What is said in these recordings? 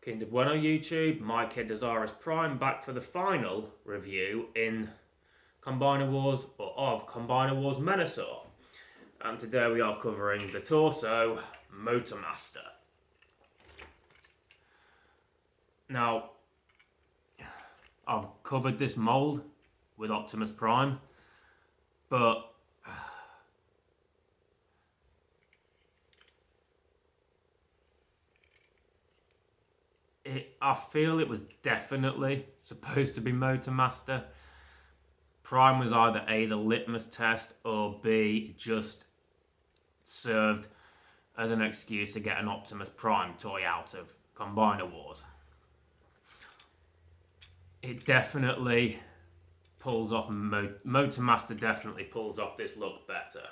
Kinder Bueno YouTube, my kid Dezaras Prime, back for the final review in Combiner Wars, or of Combiner Wars Menasor. And today we are covering the torso Motormaster. Now, I've covered this mould with Optimus Prime, but I feel it was definitely supposed to be Motormaster. Prime was either A, the litmus test, or B, just served as an excuse to get an Optimus Prime toy out of Combiner Wars. It definitely pulls off, Motormaster definitely pulls off this look better.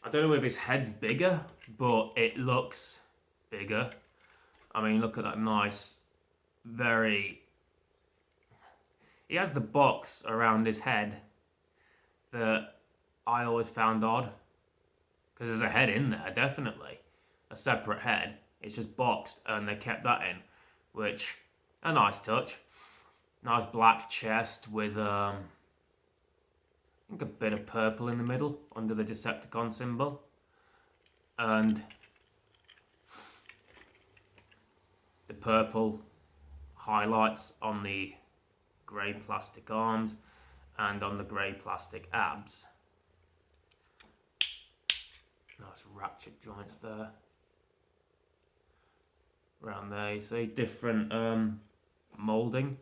I don't know if his head's bigger, but it looks bigger. I mean, look at that nice, very... He has the box around his head that I always found odd. Because there's a head in there, definitely. A separate head. It's just boxed, and they kept that in. Which, a nice touch. Nice black chest with, I think a bit of purple in the middle under the Decepticon symbol, and the purple highlights on the grey plastic arms and on the grey plastic abs. Nice ratchet joints there. Around there you see different moulding.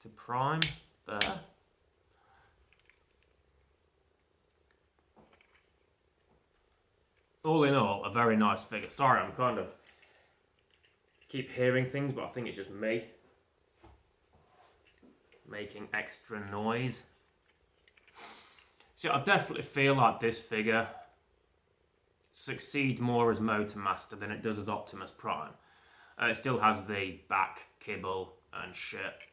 To Prime there. All in all, a very nice figure. Sorry, I'm kind of keep hearing things, but I think it's just me making extra noise. So I definitely feel like this figure succeeds more as Motormaster than it does as Optimus Prime. It still has the back kibble and shit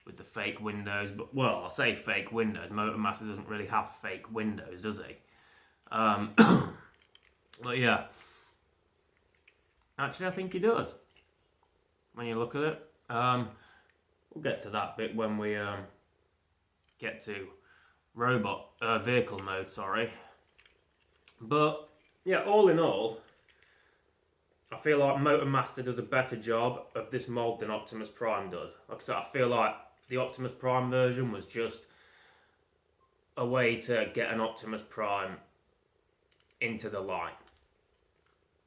with the fake windows, but, well, I'll say fake windows. Motormaster doesn't really have fake windows, does he? But yeah. Actually, I think he does. When you look at it. We'll get to that bit when we get to vehicle mode, sorry. But, yeah, all in all, I feel like Motormaster does a better job of this mould than Optimus Prime does. Like I said, I feel like the Optimus Prime version was just a way to get an Optimus Prime into the line.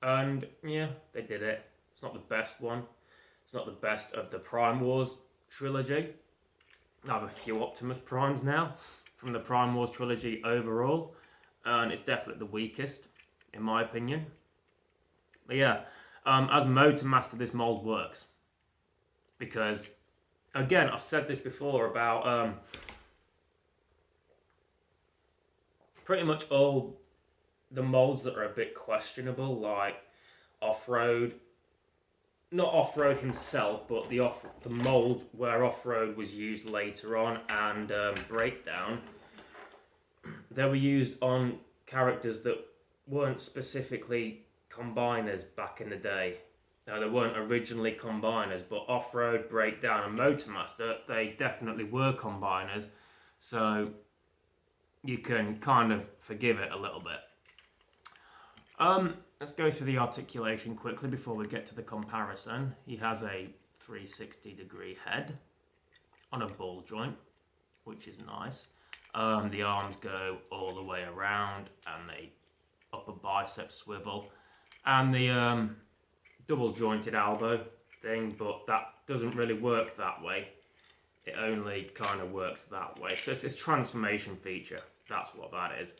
And, yeah, they did it. It's not the best one. It's not the best of the Prime Wars trilogy. I have a few Optimus Primes now from the Prime Wars trilogy overall. And it's definitely the weakest, in my opinion. But yeah, as Motormaster, this mould works. Because, again, I've said this before about pretty much all the moulds that are a bit questionable, like Off-Road. Not Off-Road himself, but the mould where Off-Road was used later on, and Breakdown. They were used on characters that weren't specifically Combiners back in the day. Now, they weren't originally Combiners, but Off-Road, Breakdown and Motormaster, they definitely were Combiners, so you can kind of forgive it a little bit. Let's go through the articulation quickly before we get to the comparison. He has a 360-degree head on a ball joint, which is nice. The arms go all the way around, and the upper bicep swivel, and the double jointed elbow thing, but that doesn't really work that way. It only kind of works that way. So it's this transformation feature. That's what that is.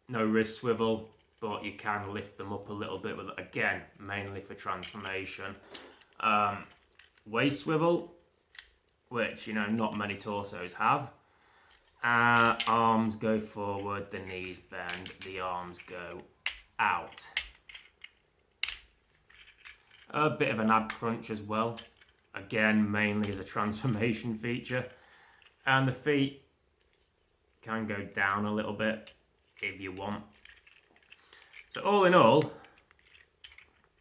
No wrist swivel, but you can lift them up a little bit with it, again, mainly for transformation. Waist swivel, which, you know, not many torsos have. Arms go forward, the knees bend, the arms go out. A bit of an ab crunch as well. Again, mainly as a transformation feature. And the feet can go down a little bit if you want. So all in all,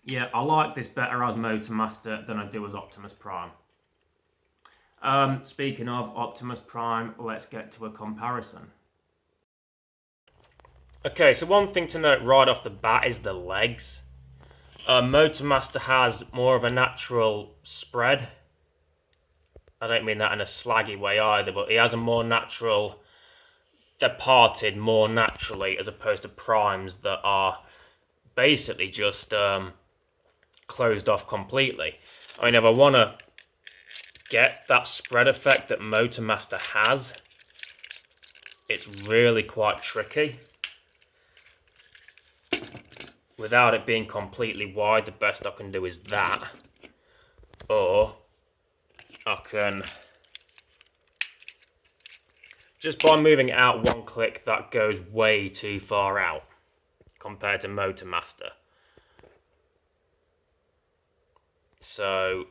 yeah, I like this better as Motormaster than I do as Optimus Prime. Speaking of Optimus Prime, let's get to a comparison. Okay, so one thing to note right off the bat is the legs. Motormaster has more of a natural spread. I don't mean that in a slaggy way either, but he has a more natural, departed more naturally, as opposed to Primes that are basically just closed off completely. I mean, if I want to get that spread effect that Motormaster has, it's really quite tricky. Without it being completely wide, the best I can do is that. Or I can, just by moving it out one click, that goes way too far out compared to Motormaster. So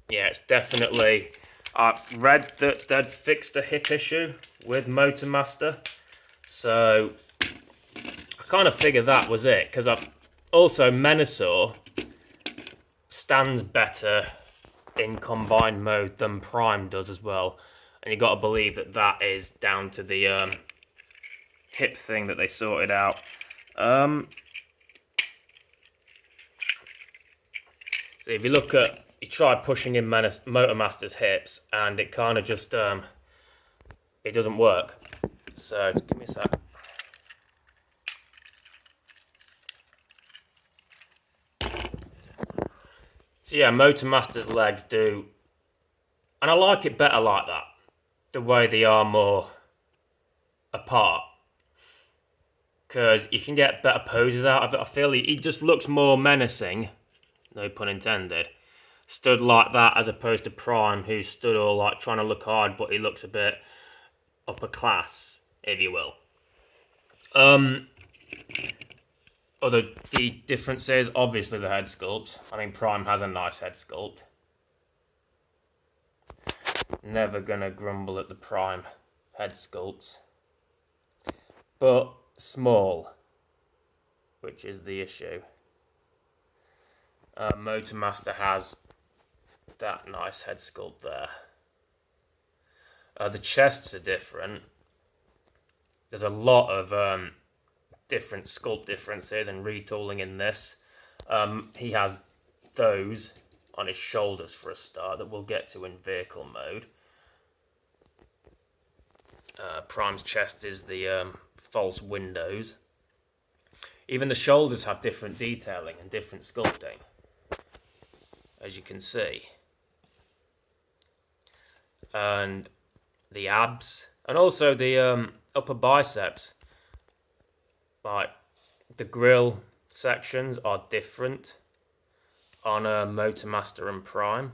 yeah, it's definitely, I read that they'd fixed a hip issue with Motormaster, so I kind of figured that was it, because also Menasor stands better in combined mode than Prime does as well, and you got to believe that that is down to the hip thing that they sorted out. So if you look at, you try pushing in Motormaster's hips, and it kind of just it doesn't work. So just give me a sec. So yeah, Motormaster's legs do, and I like it better like that, the way they are more apart, because you can get better poses out of it. I feel he just looks more menacing, no pun intended, stood like that, as opposed to Prime, who stood all like trying to look hard, but he looks a bit upper class, if you will. Other differences, obviously the head sculpts. I mean, Prime has a nice head sculpt. Never gonna grumble at the Prime head sculpts. But small, which is the issue. Motormaster has that nice head sculpt there. The chests are different. There's a lot of different sculpt differences and retooling in this. He has those on his shoulders for a start that we'll get to in vehicle mode. Prime's chest is the false windows. Even the shoulders have different detailing and different sculpting, as you can see. And the abs, and also the upper biceps. Like, the grill sections are different on Motormaster and Prime,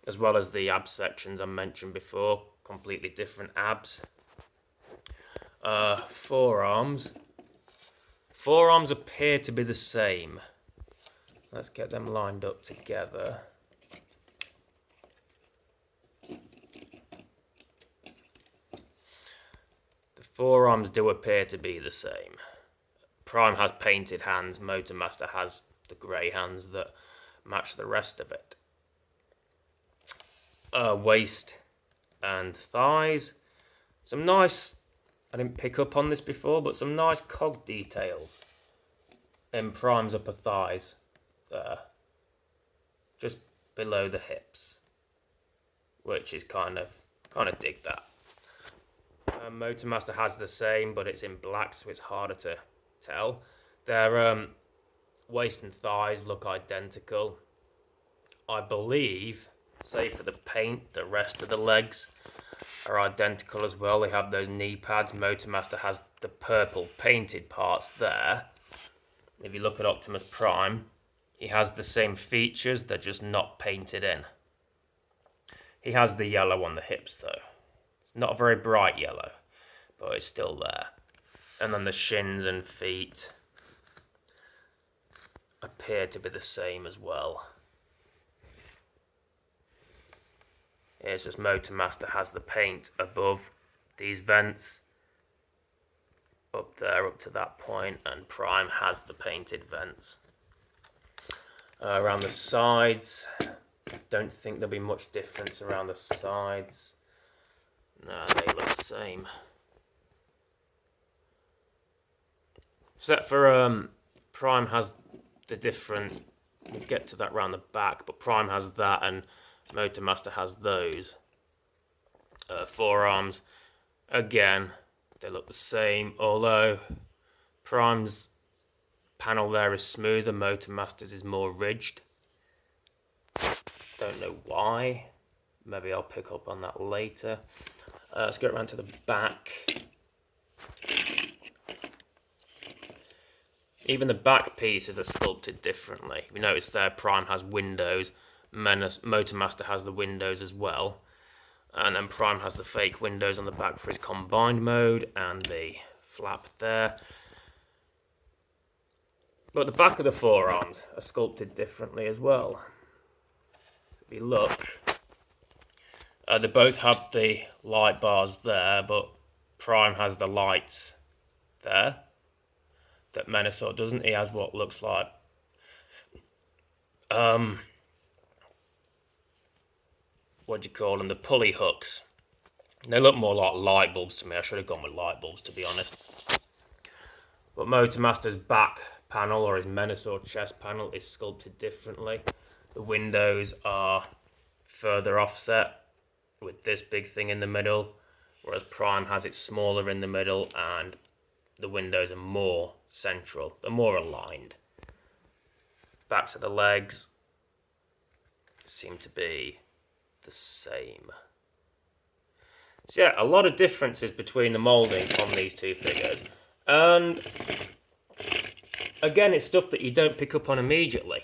as well as the abs sections I mentioned before, completely different abs. Forearms appear to be the same. Let's get them lined up together. Forearms do appear to be the same. Prime has painted hands, Motormaster has the grey hands that match the rest of it. Waist and thighs. Some nice, I didn't pick up on this before, but some nice cog details in Prime's upper thighs there. Just below the hips. Which is kind of dig that. Motormaster has the same, but it's in black, so it's harder to tell. Their waist and thighs look identical. I believe, save for the paint, the rest of the legs are identical as well. They have those knee pads. Motormaster has the purple painted parts there. If you look at Optimus Prime, he has the same features, they're just not painted in. He has the yellow on the hips though. Not a very bright yellow, but it's still there. And then the shins and feet appear to be the same as well. It's just Motormaster has the paint above these vents up there up to that point, and Prime has the painted vents. Around the sides, don't think there'll be much difference around the sides. No, they look the same. Except for Prime has the different, we'll get to that round the back, but Prime has that and Motormaster has those. Forearms, again, they look the same, although Prime's panel there is smoother, Motormaster's is more ridged. Don't know why. Maybe I'll pick up on that later. Let's get around to the back. Even the back pieces are sculpted differently. We notice there Prime has windows, Motormaster has the windows as well. And then Prime has the fake windows on the back for his combined mode and the flap there. But the back of the forearms are sculpted differently as well. If you look, they both have the light bars there, but Prime has the lights there that Menasor doesn't. He has what looks like what do you call them, the pulley hooks. They look more like light bulbs to me. I should have gone with light bulbs, to be honest. But Motormaster's back panel, or his Menasor chest panel, is sculpted differently. The windows are further offset with this big thing in the middle, whereas Prime has it smaller in the middle and the windows are more central. They're more aligned. Backs of the legs seem to be the same. So yeah, a lot of differences between the moulding on these two figures. And again, it's stuff that you don't pick up on immediately.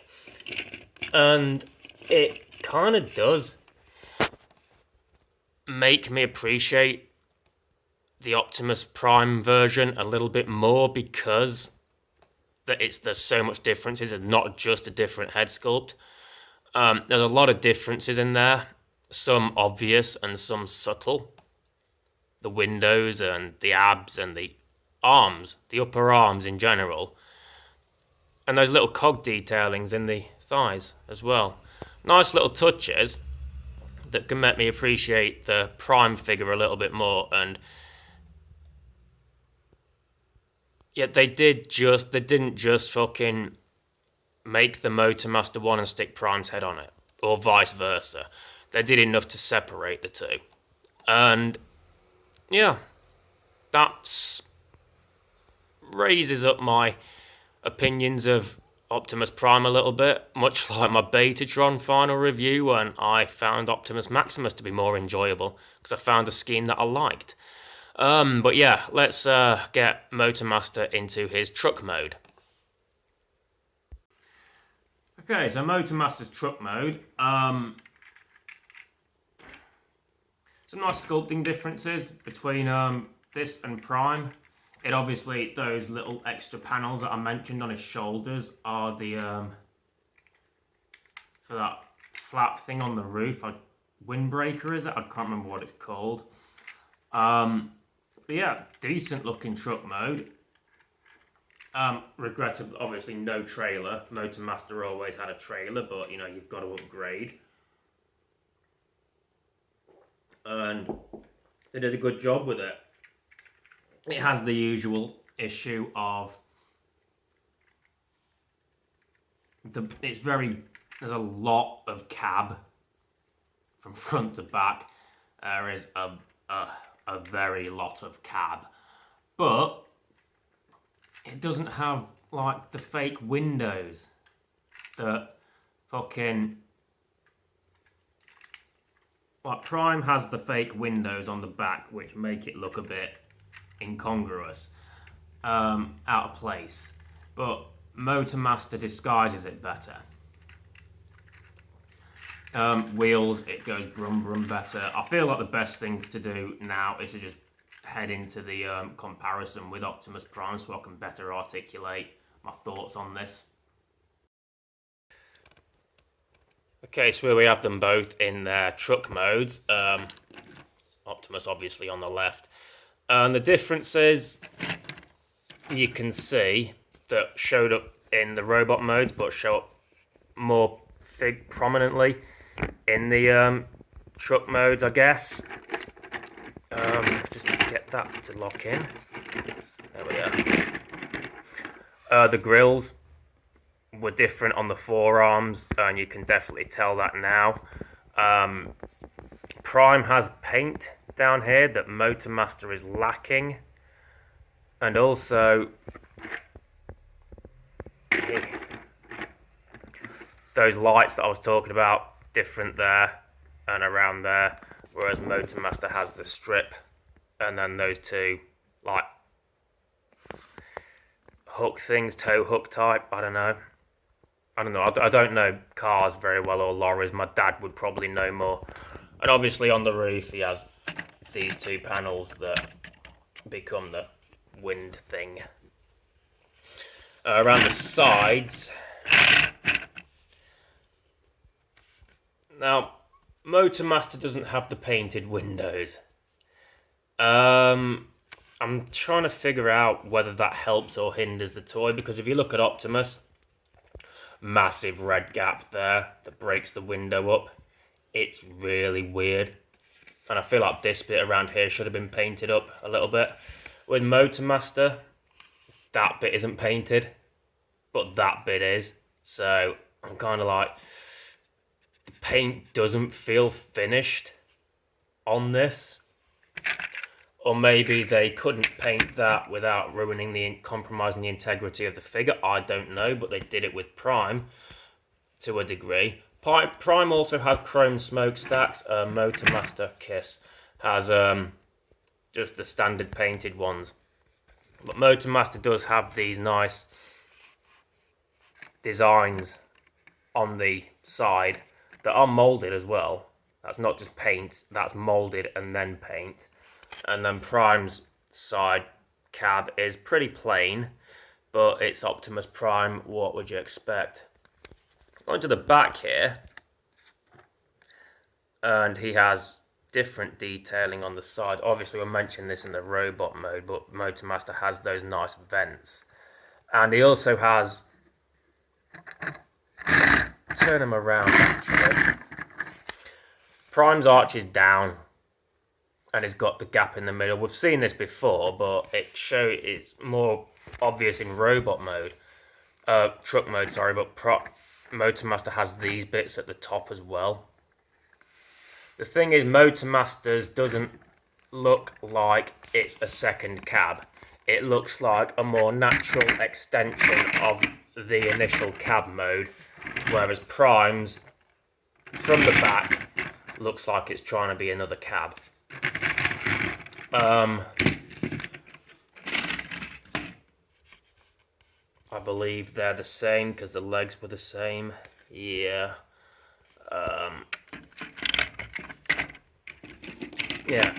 And it kind of does make me appreciate the Optimus Prime version a little bit more, because there's so much differences and not just a different head sculpt. There's a lot of differences in there, some obvious and some subtle. The windows and the abs and the arms, the upper arms in general, and those little cog detailings in the thighs as well. Nice little touches that can make me appreciate the Prime figure a little bit more. And yet they didn't just fucking make the Motormaster one and stick Prime's head on it, or vice versa. They did enough to separate the two. And yeah, that's raises up my opinions of Optimus Prime a little bit, much like my Betatron final review when I found Optimus Maximus to be more enjoyable because I found a scheme that I liked. But yeah, let's get Motormaster into his truck mode. Okay, so Motormaster's truck mode. Some nice sculpting differences between this and Prime. It obviously, those little extra panels that I mentioned on his shoulders are the for that flap thing on the roof. Windbreaker is it? I can't remember what it's called. But yeah, decent looking truck mode. Regrettably, obviously no trailer. Motormaster always had a trailer, but you know, you've got to upgrade. And they did a good job with it. It has the usual issue of there's a lot of cab from front to back. There is a very lot of cab, but it doesn't have like the fake windows that fucking, like Prime has the fake windows on the back which make it look a bit incongruous, out of place, but Motormaster disguises it better. Wheels, it goes brum brum better. I feel like the best thing to do now is to just head into the comparison with Optimus Prime so I can better articulate my thoughts on this. Okay, so here we have them both in their truck modes. On Optimus obviously on the left. And the difference is, you can see that showed up in the robot modes, but show up more prominently in the truck modes, I guess. Just get that to lock in. There we are. The grills were different on the forearms, and you can definitely tell that now. Prime has paint down here that Motormaster is lacking, and also those lights that I was talking about, different there and around there, whereas Motormaster has the strip, and then those two like hook things, tow hook type. I don't know. I don't know cars very well, or lorries. My dad would probably know more. And obviously on the roof he has these two panels that become the wind thing. Around the sides, now Motormaster doesn't have the painted windows. I'm trying to figure out whether that helps or hinders the toy, because if you look at Optimus, massive red gap there that breaks the window up. It's really weird, and I feel like this bit around here should have been painted up a little bit. With Motormaster, that bit isn't painted, but that bit is, so I'm kind of like, the paint doesn't feel finished on this. Or maybe they couldn't paint that without compromising the integrity of the figure. I don't know, but they did it with Prime to a degree. Prime also has chrome smokestacks. Motormaster Kiss has just the standard painted ones. But Motormaster does have these nice designs on the side that are moulded as well. That's not just paint, that's moulded and then paint. And then Prime's side cab is pretty plain, but it's Optimus Prime. What would you expect? Going to the back here, and he has different detailing on the side. Obviously, we'll mention this in the robot mode, but Motormaster has those nice vents. And he also has... turn him around, actually. Prime's arch is down, and it's got the gap in the middle. We've seen this before, but it's more obvious in robot mode, truck mode, sorry. But Motormaster has these bits at the top as well. The thing is, Motormaster's doesn't look like it's a second cab. It looks like a more natural extension of the initial cab mode, whereas Prime's, from the back, looks like it's trying to be another cab. I believe they're the same because the legs were the same. Yeah. Yeah.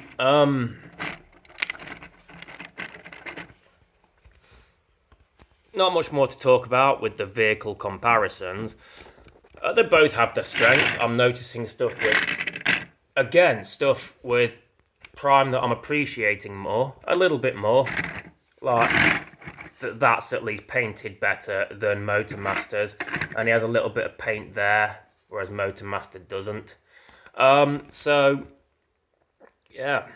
Not much more to talk about with the vehicle comparisons. They both have their strengths. I'm noticing stuff with Prime that I'm appreciating more, a little bit more. Like, that's at least painted better than Motormaster's, and he has a little bit of paint there, whereas Motormaster doesn't. So, yeah.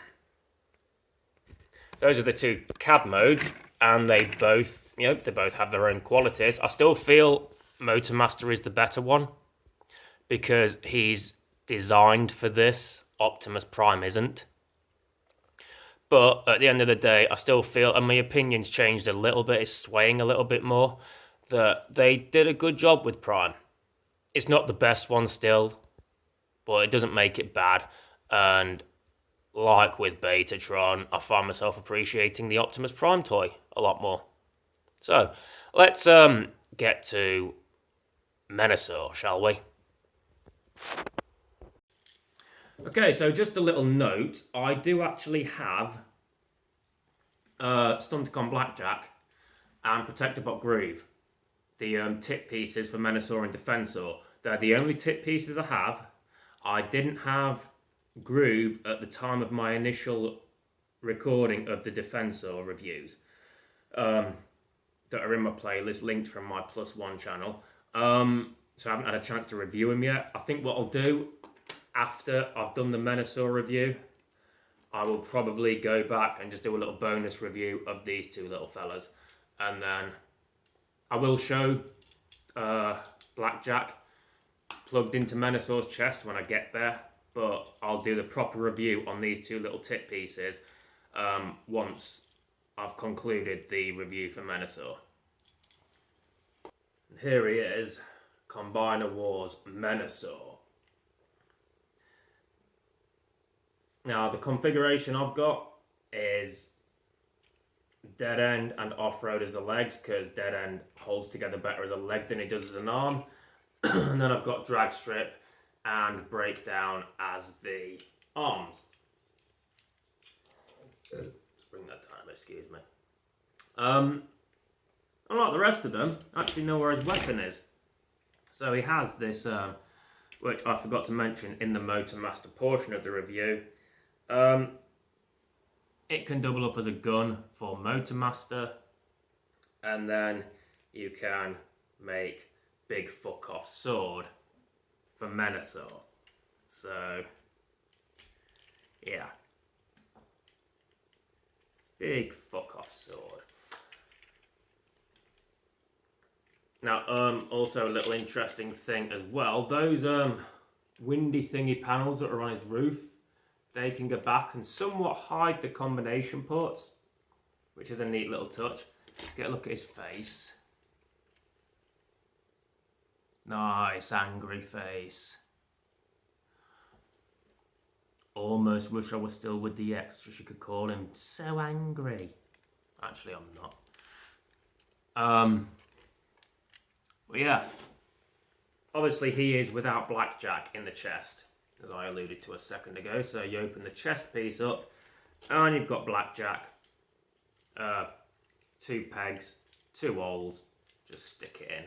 Those are the two cab modes, and they both have their own qualities. I still feel Motormaster is the better one, because he's designed for this. Optimus Prime isn't. But at the end of the day, I still feel, and my opinion's changed a little bit, it's swaying a little bit more, that they did a good job with Prime. It's not the best one still, but it doesn't make it bad. And like with Betatron, I find myself appreciating the Optimus Prime toy a lot more. So, let's get to Menasor, shall we? Okay, so just a little note. I do actually have Stunticon Blackjack and Protectobot Groove, the tip pieces for Menasor and Defensor. They're the only tip pieces I have. I didn't have groove at the time of my initial recording of the Defensor reviews that are in my playlist linked from my +1 channel. So I haven't had a chance to review them yet. I think what I'll do after I've done the Menasor review, I will probably go back and just do a little bonus review of these two little fellas. And then I will show Blackjack plugged into Menasor's chest when I get there. But I'll do the proper review on these two little tit pieces once I've concluded the review for Menasor. And here he is, Combiner Wars Menasor. Now the configuration I've got is dead end and off-road as the legs, because dead end holds together better as a leg than it does as an arm. And then I've got drag strip and breakdown as the arms. Let's bring that down a bit, excuse me. Unlike the rest of them, I actually know where his weapon is. So he has this, which I forgot to mention in the Motormaster portion of the review. It can double up as a gun for Motormaster, and then you can make big fuck off sword for Menasor. So yeah, big fuck off sword. Now also a little interesting thing as well, those windy thingy panels that are on his roof, they can go back and somewhat hide the combination ports, which is a neat little touch. Let's get a look at his face. Nice angry face. Almost wish I was still with the extras, you could call him. So angry. Actually, I'm not. But yeah, obviously he is without Blackjack in the chest, as I alluded to a second ago. So you open the chest piece up, and you've got Blackjack, 2 pegs, 2 holes, just stick it in.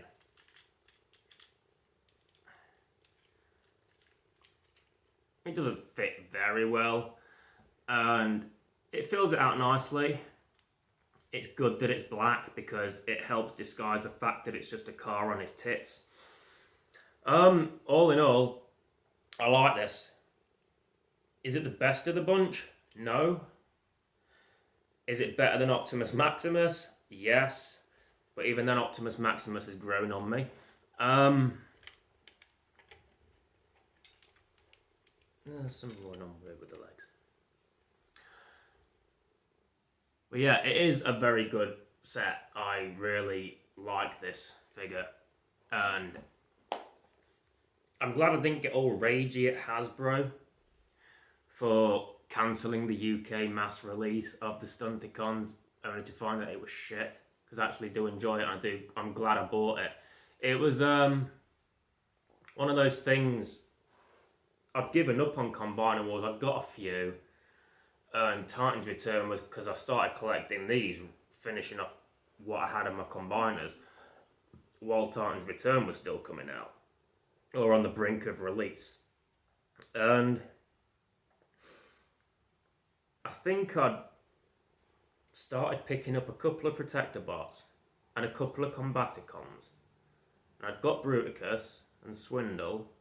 It doesn't fit very well, and it fills it out nicely. It's good that it's black because it helps disguise the fact that it's just a car on his tits. All in all, I like this. Is it the best of the bunch? No. Is it better than Optimus Maximus? Yes. But even then, Optimus Maximus has grown on me. There's some going on with the legs. But yeah, it is a very good set. I really like this figure, and I'm glad I didn't get all ragey at Hasbro for cancelling the UK mass release of the Stunticons, only to find that it was shit, because I actually do enjoy it, and I'm glad I bought it. It was one of those things. I'd given up on Combiner Wars. I'd got a few, and Titan's Return was because I started collecting these, finishing off what I had in my combiners, while Titan's Return was still coming out, or on the brink of release. And I think I'd started picking up a couple of Protector bots and a couple of Combaticons. And I'd got Bruticus and Swindle,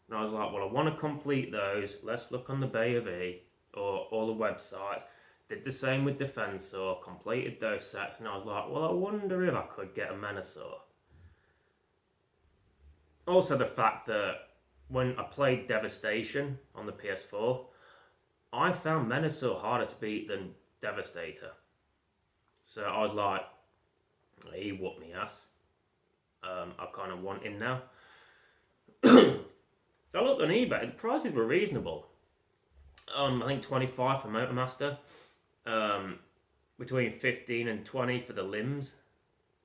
and I was like, well, I want to complete those. Let's look on the Bay of E, or all the websites. Did the same with Defensor, completed those sets, and I was like, well, I wonder if I could get a Menasor. Also the fact that when I played Devastation on the PS4, I found Menasor harder to beat than Devastator. So I was like, he whooped me ass. I kind of want him now. So I looked on eBay, the prices were reasonable. I think 25 for Motormaster, between 15 and 20 for the limbs.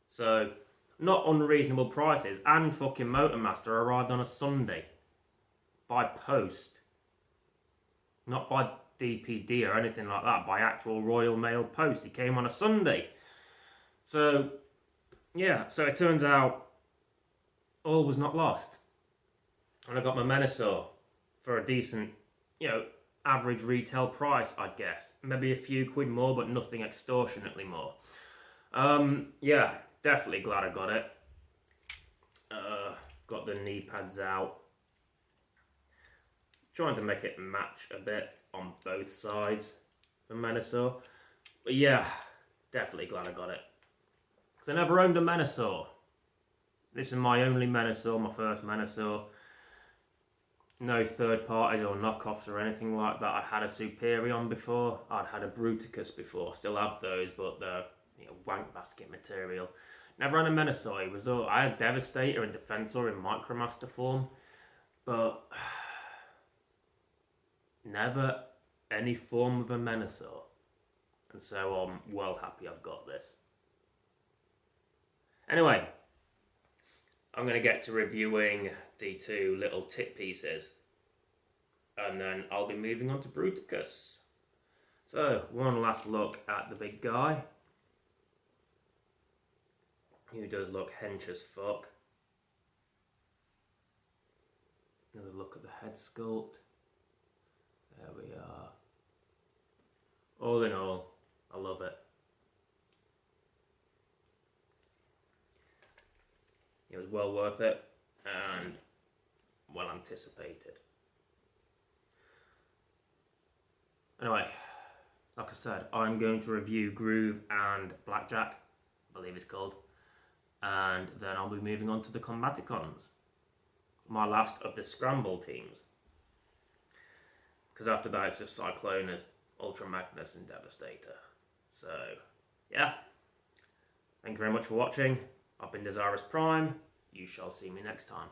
So not unreasonable prices. And fucking Motormaster arrived on a Sunday by post, not by DPD or anything like that, by actual Royal Mail post. He came on a Sunday. So yeah, so it turns out all was not lost. And I got my Menasor for a decent you know, average retail price, I'd guess. Maybe a few quid more, but nothing extortionately more. Yeah, definitely glad I got it. Got the knee pads out. Trying to make it match a bit on both sides for Menasor. But yeah, definitely glad I got it. Because I never owned a Menasor. This is my only Menasor, my first Menasor. No third parties or knockoffs or anything like that. I'd had a Superion before. I'd had a Bruticus before. Still have those, but they're wank basket material. Never had a Menasor. I had Devastator and Defensor in Micromaster form, but never any form of a Menasor. And so I'm well happy I've got this. Anyway, I'm going to get to reviewing the two little tip pieces. And then I'll be moving on to Bruticus. So, one last look at the big guy. Who does look hench as fuck. Another look at the head sculpt. There we are. All in all, I love it. It was well worth it and well anticipated. Anyway, like I said, I'm going to review Groove and Blackjack, I believe it's called, and then I'll be moving on to the Combaticons, my last of the Scramble teams. Because after that it's just Cyclonus, Ultra Magnus and Devastator. So, yeah. Thank you very much for watching. I've been Dezaras Prime. You shall see me next time.